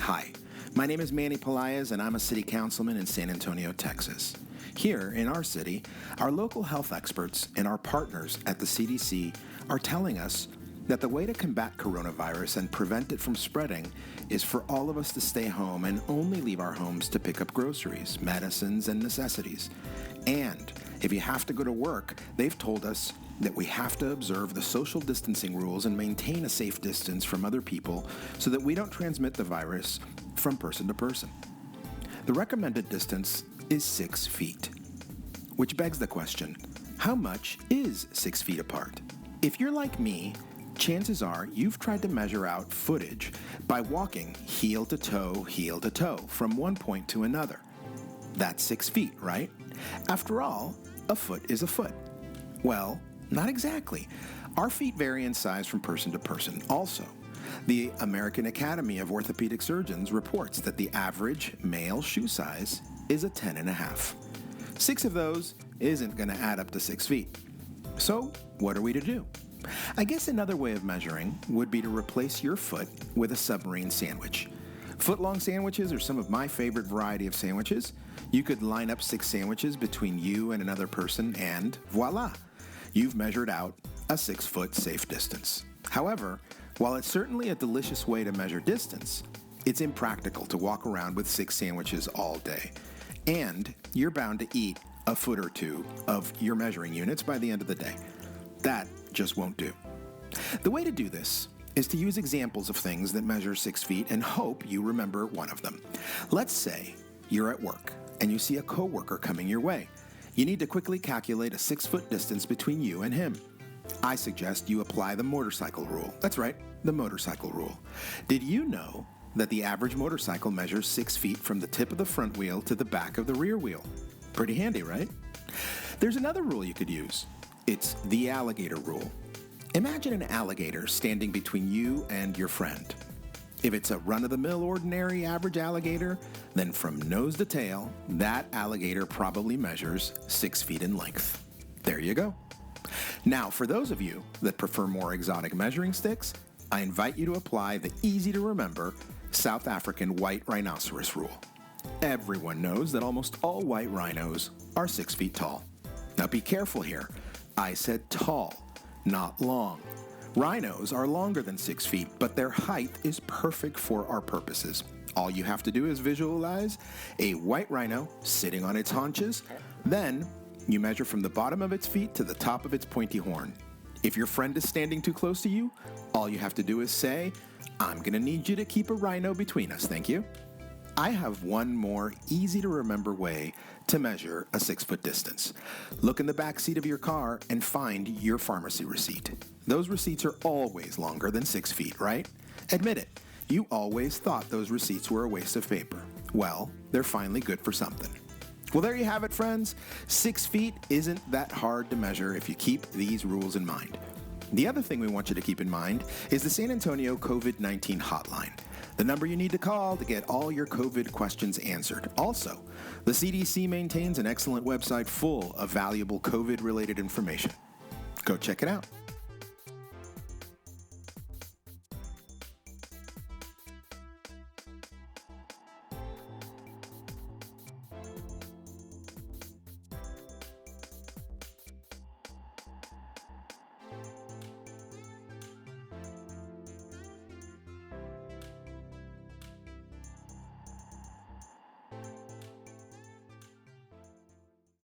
Hi, my name is Manny Pelaez, and I'm a city councilman in San Antonio, Texas. Here in our city, our local health experts and our partners at the CDC are telling us that the way to combat coronavirus and prevent it from spreading is for all of us to stay home and only leave our homes to pick up groceries, medicines, and necessities. And if you have to go to work, they've told us that we have to observe the social distancing rules and maintain a safe distance from other people so that we don't transmit the virus from person to person. The recommended distance is 6 feet, which begs the question, how much is 6 feet apart? If you're like me, chances are you've tried to measure out footage by walking heel to toe from one point to another. That's 6 feet, right? After all, a foot is a foot. Well, not exactly. Our feet vary in size from person to person. Also, the American Academy of Orthopedic Surgeons reports that the average male shoe size is a 10.5. 6 of those isn't going to add up to 6 feet. So, what are we to do? I guess another way of measuring would be to replace your foot with a submarine sandwich. Foot-long sandwiches are some of my favorite variety of sandwiches. You could line up 6 sandwiches between you and another person and voila! You've measured out a 6-foot safe distance. However, while it's certainly a delicious way to measure distance, it's impractical to walk around with 6 sandwiches all day. And you're bound to eat a foot or two of your measuring units by the end of the day. That just won't do. The way to do this is to use examples of things that measure 6 feet and hope you remember one of them. Let's say you're at work and you see a coworker coming your way. You need to quickly calculate a 6-foot distance between you and him. I suggest you apply the motorcycle rule. That's right, the motorcycle rule. Did you know that the average motorcycle measures 6 feet from the tip of the front wheel to the back of the rear wheel? Pretty handy, right? There's another rule you could use. It's the alligator rule. Imagine an alligator standing between you and your friend. If it's a run-of-the-mill ordinary average alligator, then from nose to tail, that alligator probably measures 6 feet in length. There you go. Now, for those of you that prefer more exotic measuring sticks, I invite you to apply the easy-to-remember South African white rhinoceros rule. Everyone knows that almost all white rhinos are 6 feet tall. Now be careful here. I said tall, not long. Rhinos are longer than 6 feet, but their height is perfect for our purposes. All you have to do is visualize a white rhino sitting on its haunches. Then you measure from the bottom of its feet to the top of its pointy horn. If your friend is standing too close to you, all you have to do is say, "I'm going to need you to keep a rhino between us, thank you." I have one more easy-to-remember way to measure a 6-foot distance. Look in the back seat of your car and find your pharmacy receipt. Those receipts are always longer than 6 feet, right? Admit it, you always thought those receipts were a waste of paper. Well, they're finally good for something. Well, there you have it, friends. 6 feet isn't that hard to measure if you keep these rules in mind. The other thing we want you to keep in mind is the San Antonio COVID-19 hotline, the number you need to call to get all your COVID questions answered. Also, the CDC maintains an excellent website full of valuable COVID-related information. Go check it out.